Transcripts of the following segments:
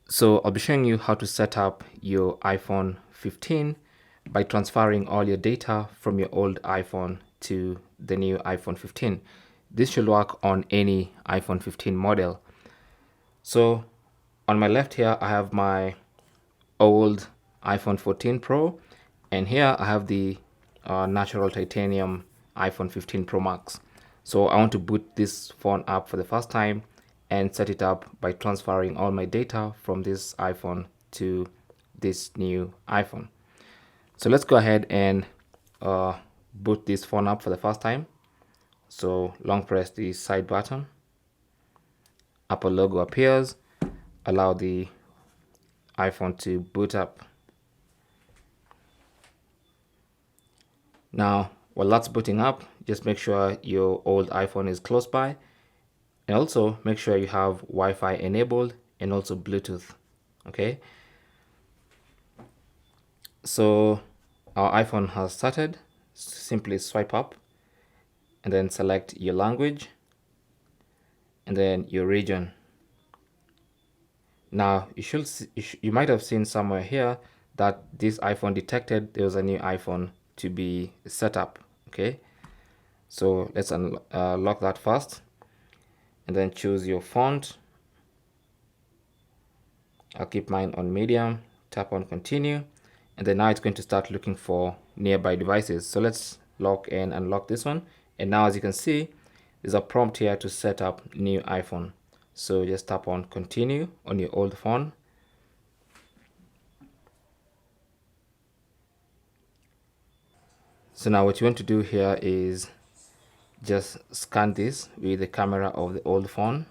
So I'll be showing you how to set up your iPhone 15 by transferring all your data from your old iPhone to the new iPhone 15. This should work on any iPhone 15 model. So on my left here, I have my old iPhone 14 Pro, and here I have the natural titanium iPhone 15 Pro Max. So I want to boot this phone up for the first time and set it up by transferring all my data from this iPhone to this new iPhone. So let's go ahead and boot this phone up for the first time. So long press the side button, Apple logo appears, allow the iPhone to boot up. Now, while that's booting up, just make sure your old iPhone is close by, and also make sure you have Wi-Fi enabled and also Bluetooth. Okay, so our iPhone has started. Simply swipe up and then select your language and then your region. Now you might have seen somewhere here that this iPhone detected there was a new iPhone to be set up. Okay, so let's unlock that first and then choose your font. I'll keep mine on medium, tap on continue, and then now it's going to start looking for nearby devices. So let's lock and unlock this one. And now as you can see, there's a prompt here to set up new iPhone. So just tap on continue on your old phone. So now what you want to do here is just scan this with the camera of the old phone.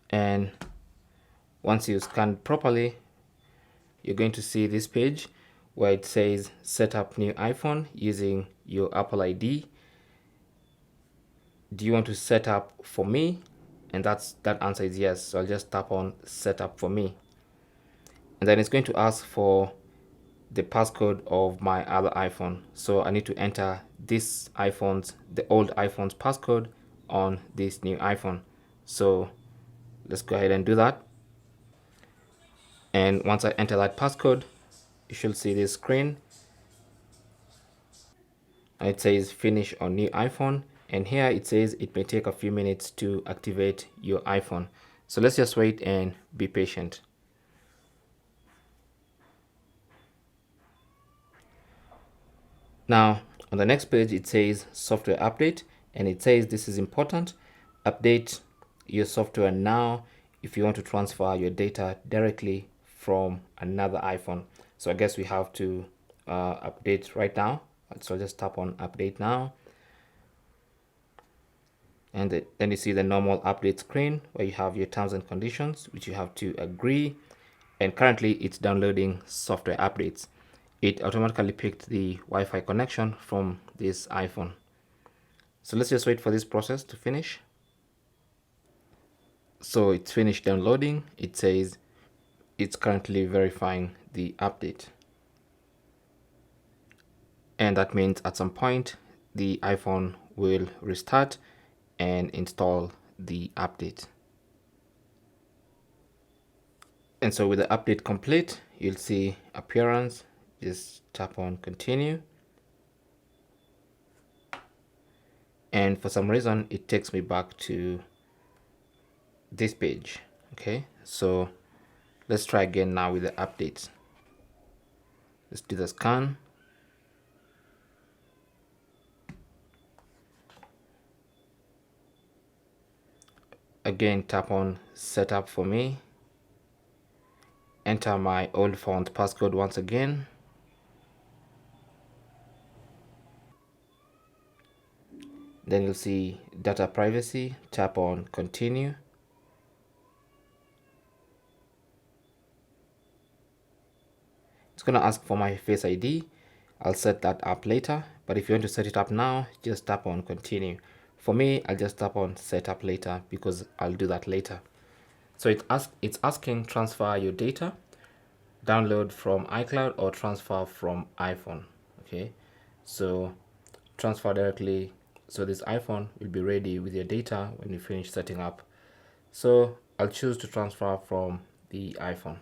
And once you scan properly, you're going to see this page where it says set up new iPhone using your Apple ID. Do you want to set up for me? And that answer is yes. So I'll just tap on set up for me. And then it's going to ask for the passcode of my other iPhone. So I need to enter the old iPhone's passcode on this new iPhone. So let's go ahead and do that. And once I enter that passcode, you should see this screen. And it says finish on new iPhone. And here it says it may take a few minutes to activate your iPhone. So let's just wait and be patient. Now, on the next page, it says software update, and it says this is important. Update your software now if you want to transfer your data directly from another iPhone. So I guess we have to update right now. So just tap on update now. And then you see the normal update screen where you have your terms and conditions, which you have to agree. And currently it's downloading software updates. It automatically picked the Wi-Fi connection from this iPhone. So let's just wait for this process to finish. So it's finished downloading. It says it's currently verifying the update. And that means at some point the iPhone will restart and install the update. And so with the update complete, you'll see appearance. Just tap on continue. And for some reason, it takes me back to this page. Okay, so let's try again now with the updates. Let's do the scan. Again, tap on setup for me. Enter my old phone's passcode once again. Then you'll see data privacy. Tap on continue. It's going to ask for my Face ID. I'll set that up later, but if you want to set it up now, just tap on continue. For me, I'll just tap on set up later because I'll do that later. So it's asking transfer your data, download from iCloud or transfer from iPhone. Okay, so transfer directly, so this iPhone will be ready with your data when you finish setting up. So I'll choose to transfer from the iPhone.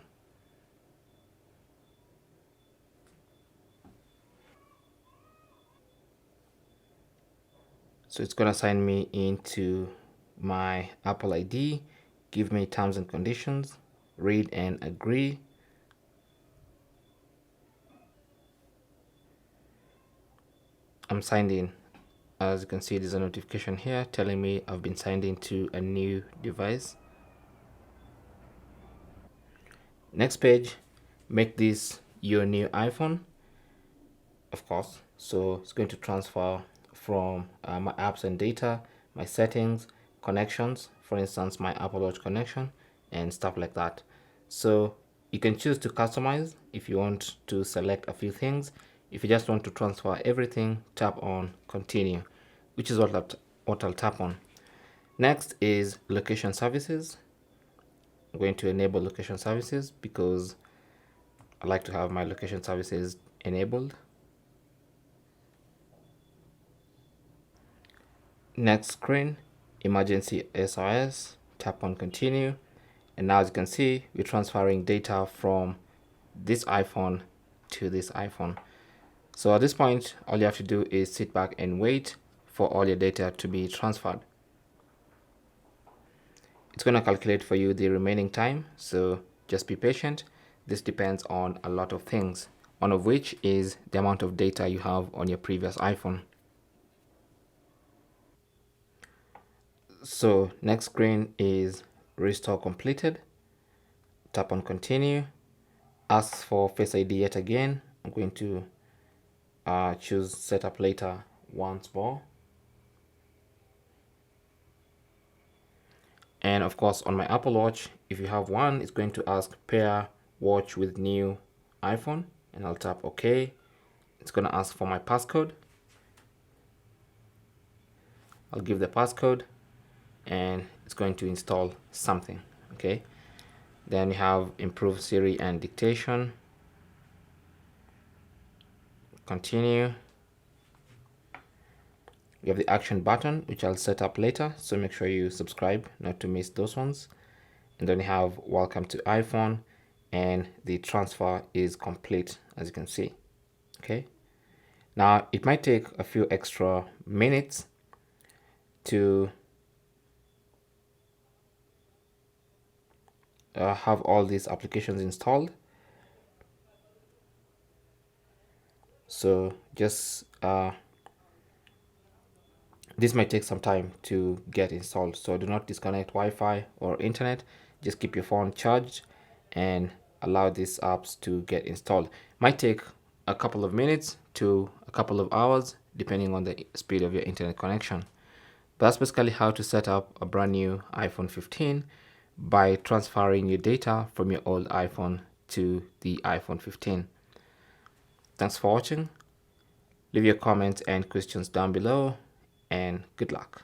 So it's gonna sign me into my Apple ID, give me terms and conditions, read and agree. I'm signed in. As you can see, there's a notification here telling me I've been signed into a new device. Next page, make this your new iPhone, of course. So it's going to transfer from my apps and data, my settings, connections, for instance, my Apple Watch connection, and stuff like that. So you can choose to customize if you want to select a few things. If you just want to transfer everything, tap on continue, which is what I'll tap on. Next is location services. I'm going to enable location services because I like to have my location services enabled. Next screen, emergency SOS, tap on continue. And now as you can see, we're transferring data from this iPhone to this iPhone. So at this point, all you have to do is sit back and wait for all your data to be transferred. It's going to calculate for you the remaining time, so just be patient. This depends on a lot of things, one of which is the amount of data you have on your previous iPhone. So next screen is restore completed. Tap on continue. Asks for Face ID yet again. I'm going to choose setup later once more. And of course, on my Apple Watch, if you have one, it's going to ask pair watch with new iPhone, and I'll tap OK. It's going to ask for my passcode. I'll give the passcode, and it's going to install something. Okay. Then you have improve Siri and dictation. Continue. You have the action button, which I'll set up later, so make sure you subscribe not to miss those ones. And then you have welcome to iPhone, and the transfer is complete, as you can see. Okay, now it might take a few extra minutes to have all these applications installed, so just this might take some time to get installed, so do not disconnect Wi-Fi or internet. Just keep your phone charged and allow these apps to get installed. Might take a couple of minutes to a couple of hours depending on the speed of your internet connection. But that's basically how to set up a brand new iPhone 15 by transferring your data from your old iPhone to the iPhone 15. Thanks for watching. Leave your comments and questions down below, and good luck.